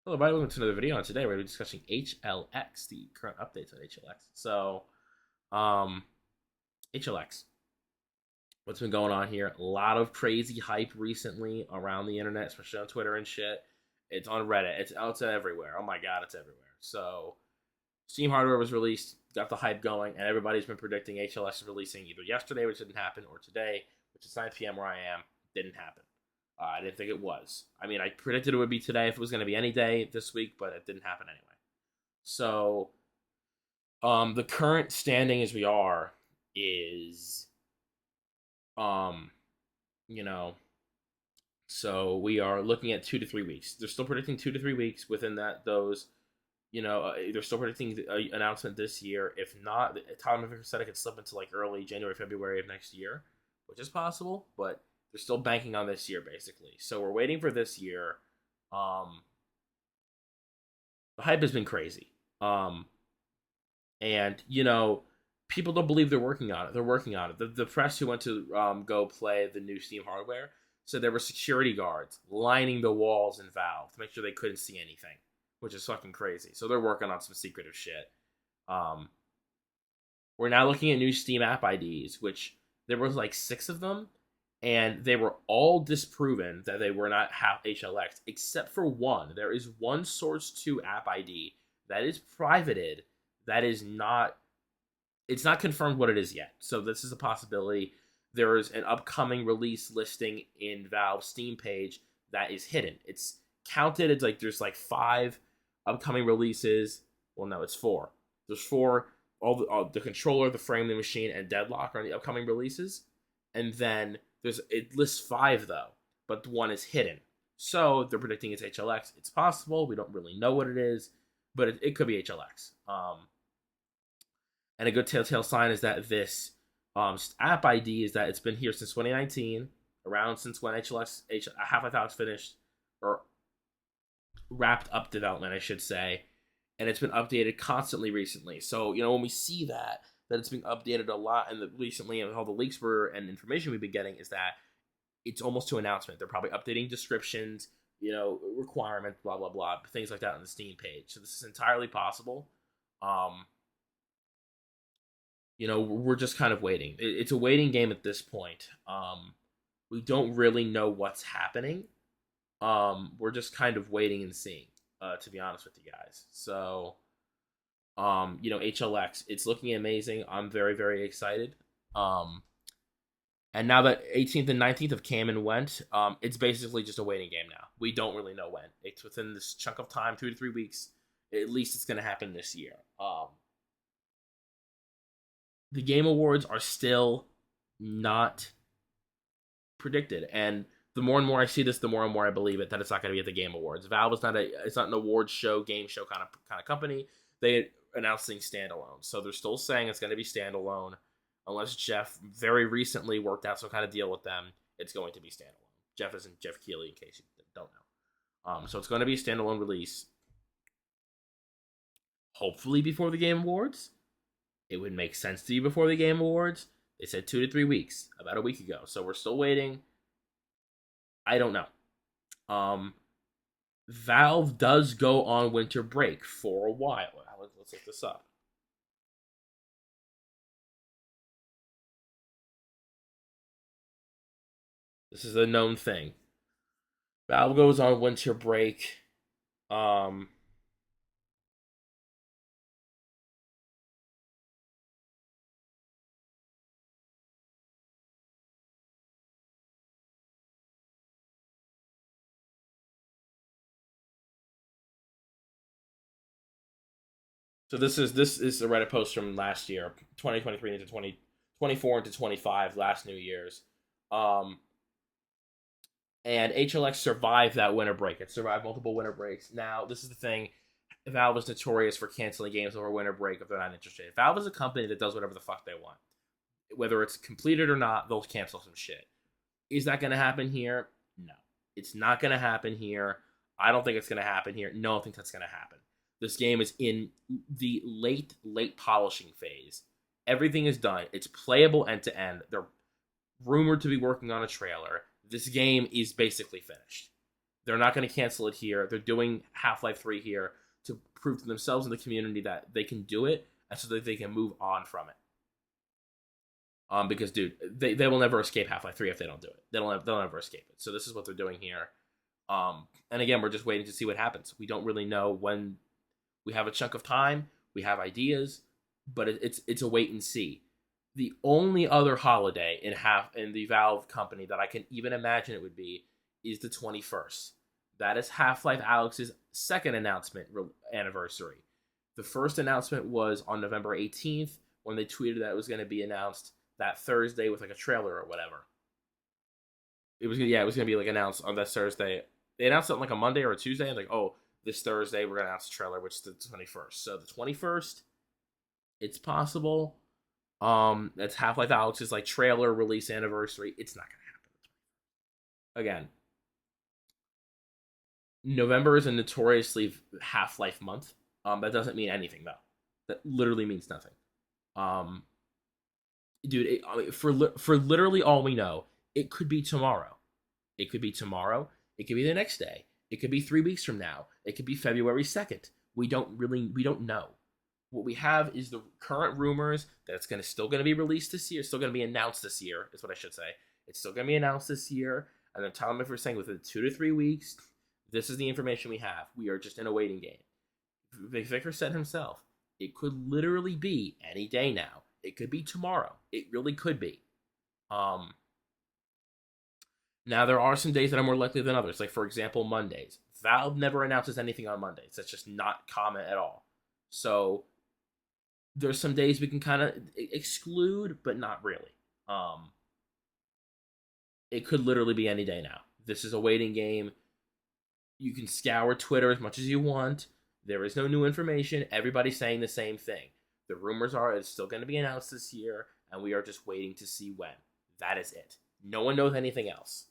Hello, everybody. Welcome to another video. And today we're going to be discussing HLX, the current updates on HLX. So, HLX. What's been going on here? A lot of crazy hype recently around the internet, especially on Twitter and shit. It's on Reddit. It's everywhere. Oh my god, it's everywhere. So, Steam hardware was released, got the hype going, and everybody's been predicting HLX is releasing either yesterday, which didn't happen, or today, which is 9 p.m. where I am, didn't happen. I didn't think it was. I mean, I predicted it would be today if it was going to be any day this week, but it didn't happen anyway. So, the current standing as we are is, um, you know, so we are looking at 2 to 3 weeks. They're still predicting 2 to 3 weeks. Within that, they're still predicting the announcement this year. If not, Tom said it could slip into like early January, February of next year, which is possible, but they're still banking on this year, basically. So we're waiting for this year. The hype has been crazy. And people don't believe they're working on it. They're working on it. The press who went to go play the new Steam hardware said there were security guards lining the walls in Valve to make sure they couldn't see anything, which is fucking crazy. So they're working on some secretive shit. We're now looking at new Steam app IDs, which there was like 6 of them, and they were all disproven that they were not HLX, except for one. There is one Source 2 app ID that is privated, that is not, it's not confirmed what it is yet. So this is a possibility. There is an upcoming release listing in Valve's Steam page that is hidden. It's counted, it's like there's like 5 upcoming releases. Well, no, it's 4. There's 4, all the controller, the frame, the machine, and Deadlock are the upcoming releases. And then it lists 5 though, but one is hidden. So they're predicting it's HLX. It's possible. We don't really know what it is, but it could be HLX. And a good telltale sign is that this app ID is that it's been here since 2019, around since when Half-Life Alyx finished, or wrapped up development, I should say, and it's been updated constantly recently. So when we see that it's been updated a lot, and recently, and all the leaks and information we've been getting is that it's almost to announcement. They're probably updating descriptions, requirements, blah blah blah, things like that on the Steam page. So this is entirely possible. We're just kind of waiting. It's a waiting game at this point. We don't really know what's happening. We're just kind of waiting and seeing, to be honest with you guys. So, HLX, it's looking amazing. I'm very, very excited. And now that 18th and 19th have came and went, it's basically just a waiting game now. We don't really know when. It's within this chunk of time, 2 to 3 weeks. At least it's going to happen this year. The Game Awards are still not predicted, and the more and more I see this, the more and more I believe it that it's not going to be at the Game Awards. Valve is it's not an awards show, game show kind of company. They announced things standalone, so they're still saying it's going to be standalone, unless Jeff very recently worked out some kind of deal with them. It's going to be standalone. Jeff isn't Jeff Keighley, in case you don't know. So it's going to be a standalone release. Hopefully before the Game Awards. It would make sense to be before the Game Awards. They said 2 to 3 weeks, about a week ago. So we're still waiting. I don't know. Valve does go on winter break for a while. Let's look this up. This is a known thing. Valve goes on winter break. So this is a Reddit post from last year, 2023 into 2024 into 25, last New Year's. And HLX survived that winter break. It survived multiple winter breaks. Now, this is the thing. Valve is notorious for canceling games over winter break if they're not interested. Valve is a company that does whatever the fuck they want. Whether it's completed or not, they'll cancel some shit. Is that going to happen here? No. It's not going to happen here. I don't think it's going to happen here. No one thinks that's going to happen. This game is in the late polishing phase. Everything is done. It's playable end to end. They're rumored to be working on a trailer. This game is basically finished. They're not going to cancel it here. They're doing Half-Life 3 here to prove to themselves and the community that they can do it, and so that they can move on from it. Because dude, they will never escape Half-Life 3 if they don't do it. They'll never escape it. So this is what they're doing here. And again, we're just waiting to see what happens. We don't really know when. We have a chunk of time. We have ideas, but it's a wait and see. The only other holiday in the Valve company that I can even imagine it would be is the 21st. That is Half-Life Alyx's second announcement anniversary. The first announcement was on November 18th when they tweeted that it was going to be announced that Thursday with like a trailer or whatever. It was going to be like announced on that Thursday. They announced it on like a Monday or a Tuesday, and like, oh, this Thursday we're going to announce the trailer, which is the 21st. So the 21st, it's possible. That's Half-Life Alyx's like trailer release anniversary. It's not going to happen. Again, November is a notoriously Half-Life month. That doesn't mean anything though. That literally means nothing. Dude, for literally all we know, it could be tomorrow. It could be tomorrow. It could be the next day. It could be 3 weeks from now. It could be February 2nd. We don't know. What we have is the current rumors that it's still going to be released this year. It's still going to be announced this year, is what I should say. It's still going to be announced this year. And then telling me if we're saying within 2 to 3 weeks, this is the information we have. We are just in a waiting game. Vicker said himself, it could literally be any day now. It could be tomorrow. It really could be. Now, there are some days that are more likely than others. Like, for example, Mondays. Valve never announces anything on Mondays. That's just not common at all. So, there's some days we can kind of exclude, but not really. It could literally be any day now. This is a waiting game. You can scour Twitter as much as you want. There is no new information. Everybody's saying the same thing. The rumors are it's still going to be announced this year, and we are just waiting to see when. That is it. No one knows anything else.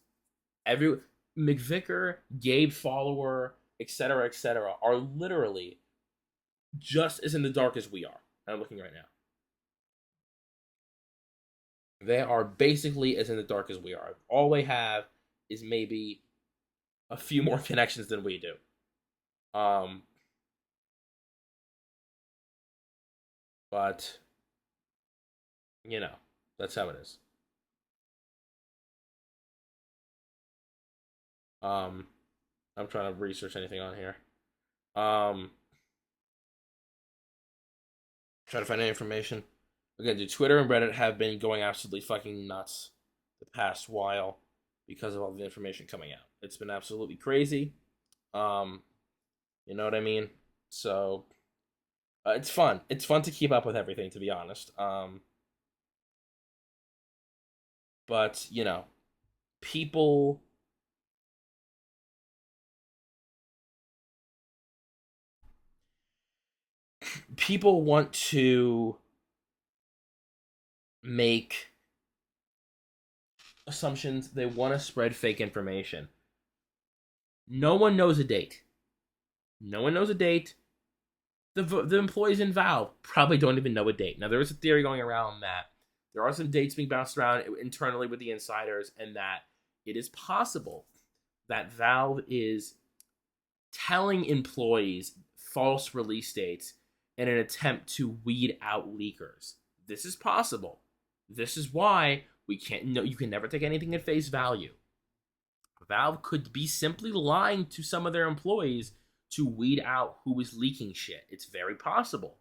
McVicker, Gabe Follower, etc., are literally just as in the dark as we are. I'm looking right now. They are basically as in the dark as we are. All they have is maybe a few more connections than we do. But, you know, that's how it is. I'm trying to research anything on here. Trying to find any information. Again, dude, Twitter and Reddit have been going absolutely fucking nuts the past while because of all the information coming out. It's been absolutely crazy. You know what I mean? So, it's fun. It's fun to keep up with everything, to be honest. But, you know, people want to make assumptions. They want to spread fake information. No one knows a date. No one knows a date. The employees in Valve probably don't even know a date. Now, there is a theory going around that there are some dates being bounced around internally with the insiders, and that it is possible that Valve is telling employees false release dates in an attempt to weed out leakers. This is possible. This is why you can never take anything at face value. Valve could be simply lying to some of their employees to weed out who is leaking shit. It's very possible.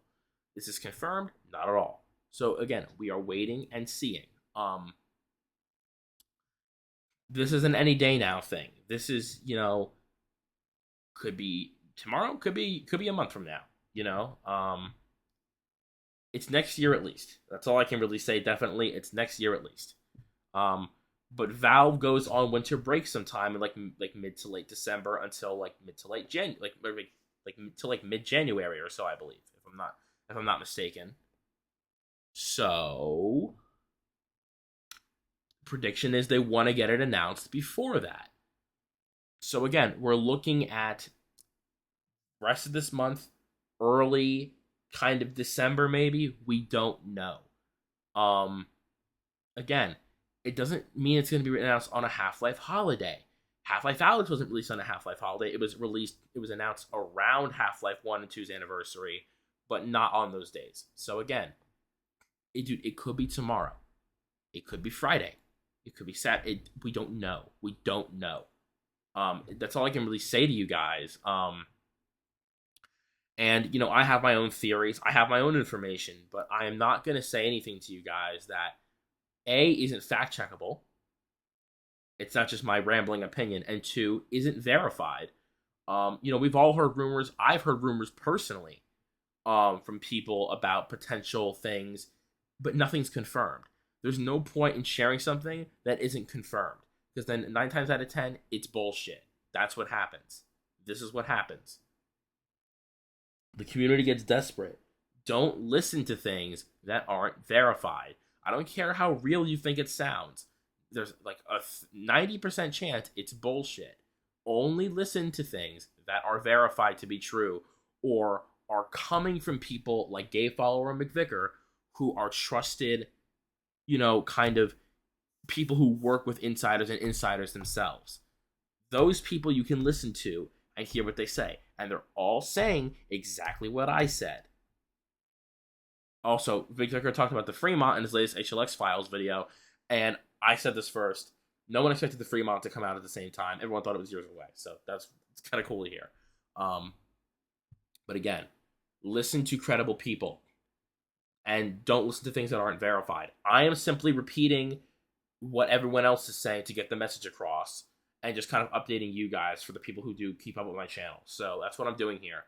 This is confirmed? Not at all. So again, we are waiting and seeing. This is an any day now thing. This is, could be tomorrow, could be a month from now, It's next year at least. That's all I can really say. Definitely, it's next year at least. But Valve goes on winter break sometime in like mid to late December until like mid to late January, like mid January or so, I believe, if I'm not mistaken. So, prediction is they want to get it announced before that. So again, we're looking at rest of this month, early kind of December maybe. We don't know. Again, it doesn't mean it's going to be announced on a Half-Life holiday. Half-Life Alyx wasn't released on a Half-Life holiday. It was announced around Half-Life 1 and 2's anniversary, but not on those days. So again, it could be tomorrow. It could be Friday. It could be Saturday. We don't know. We don't know. That's all I can really say to you guys. And, I have my own theories. I have my own information, but I am not going to say anything to you guys that, A, isn't fact checkable. It's not just my rambling opinion. And 2, isn't verified. We've all heard rumors. I've heard rumors personally from people about potential things, but nothing's confirmed. There's no point in sharing something that isn't confirmed, because then 9 times out of 10, it's bullshit. That's what happens. This is what happens. The community gets desperate. Don't listen to things that aren't verified. I don't care how real you think it sounds. There's like a 90% chance it's bullshit. Only listen to things that are verified to be true, or are coming from people like Dave Follower and McVicker, who are trusted, kind of people who work with insiders and insiders themselves. Those people you can listen to and hear what they say. And they're all saying exactly what I said. Also, McVicker talked about the Fremont in his latest HLX Files video, and I said this first. No one expected the Fremont to come out at the same time. Everyone thought it was years away, so it's kind of cool to hear. But again, listen to credible people, and don't listen to things that aren't verified. I am simply repeating what everyone else is saying to get the message across, and just kind of updating you guys for the people who do keep up with my channel. So that's what I'm doing here.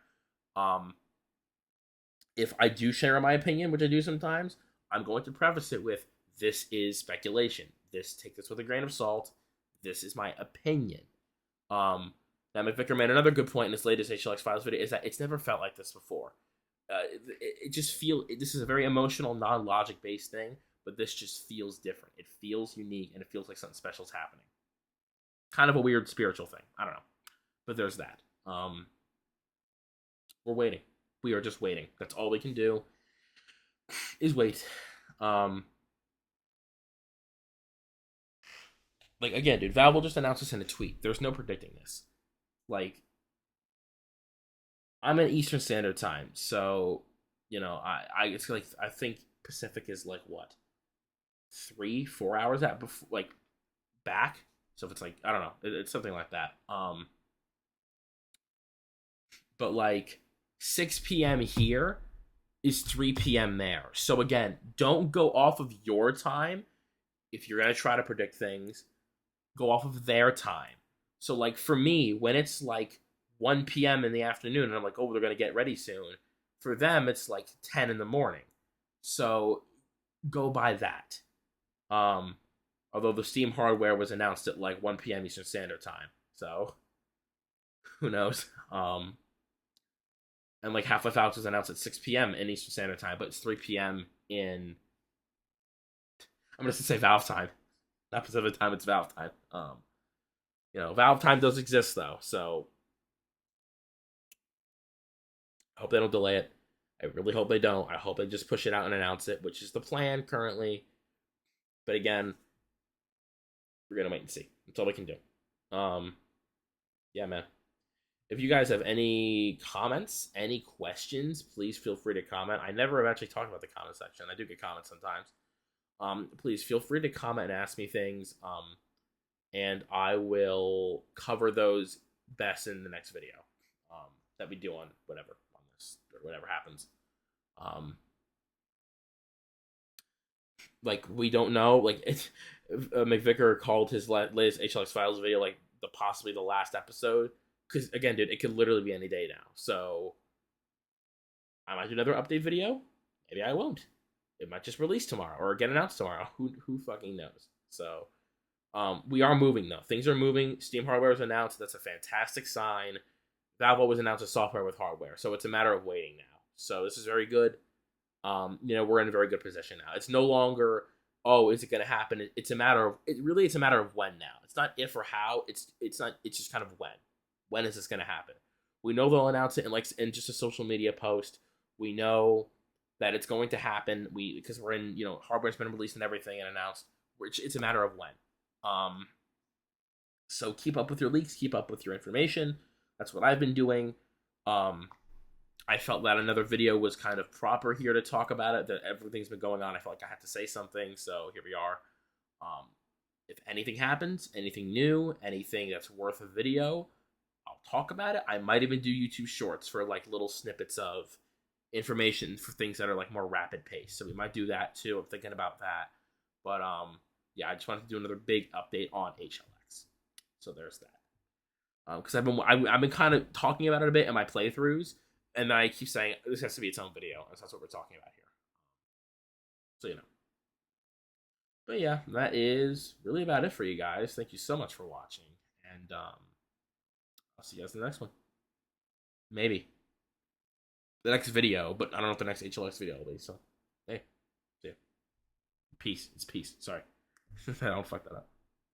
If I do share my opinion, which I do sometimes, I'm going to preface it with, this is speculation. Take this with a grain of salt. This is my opinion. Now, McVicker made another good point in his latest HLX Files video, is that it's never felt like this before. It just this is a very emotional, non-logic based thing, but this just feels different. It feels unique, and it feels like something special is happening. Kind of a weird spiritual thing. I don't know. But there's that. We're waiting. We are just waiting. That's all we can do is wait. Again, dude, Valve will just announce this in a tweet. There's no predicting this. I'm in Eastern Standard Time, so, it's I think Pacific is what? 3-4 hours back? So if it's I don't know, it's something like that. But 6 p.m. here is 3 p.m. there. So again, don't go off of your time. If you're going to try to predict things, go off of their time. So for me, when it's 1 p.m. in the afternoon and I'm oh, they're going to get ready soon, for them it's 10 in the morning. So go by that. Although the Steam hardware was announced at 1 p.m. Eastern Standard Time. So, who knows? And Half-Life Alyx was announced at 6 p.m. in Eastern Standard Time, but it's 3 p.m. in... I'm going to say Valve time. Not Pacific time, it's Valve time. Valve time does exist, though, so... I hope they don't delay it. I really hope they don't. I hope they just push it out and announce it, which is the plan currently. But again... we're gonna wait and see. That's all we can do. Yeah, man. If you guys have any comments, any questions, please feel free to comment. I never have actually talked about the comment section. I do get comments sometimes. Please feel free to comment and ask me things. And I will cover those best in the next video. That we do on this, or whatever happens. We don't know. McVicker called his latest HLX Files video possibly the last episode, because again, dude, it could literally be any day now. So I might do another update video. Maybe I won't. It might just release tomorrow or get announced tomorrow. Who fucking knows? So we are moving though. Things are moving. Steam hardware is announced. That's a fantastic sign. Valve was announced as software with hardware, so it's a matter of waiting now. So this is very good. We're in a very good position now. It's no longer, oh, is it going to happen? It's a matter of when now. It's not if or how. It's just kind of when. When is this going to happen? We know they'll announce it in just a social media post. We know that it's going to happen. Because we're in, hardware's been released and everything and announced. It's a matter of when. So keep up with your leaks, keep up with your information. That's what I've been doing. I felt that another video was kind of proper here to talk about it. That everything's been going on. I felt like I had to say something, so here we are. Um, if anything happens, anything new, anything that's worth a video, I'll talk about it. I might even do YouTube Shorts for like little snippets of information for things that are like more rapid pace. So we might do that too. I'm thinking about that. But yeah, I just wanted to do another big update on HLX. So there's that. Because I've been kind of talking about it a bit in my playthroughs, and I keep saying this has to be its own video, and so that's what we're talking about here. So you know. But yeah, that is really about it for you guys. Thank you so much for watching, and I'll see you guys in the next one. Maybe the next video, but I don't know what the next HLX video will be. So hey, see ya. Peace. It's peace. Sorry, I don't fuck that up.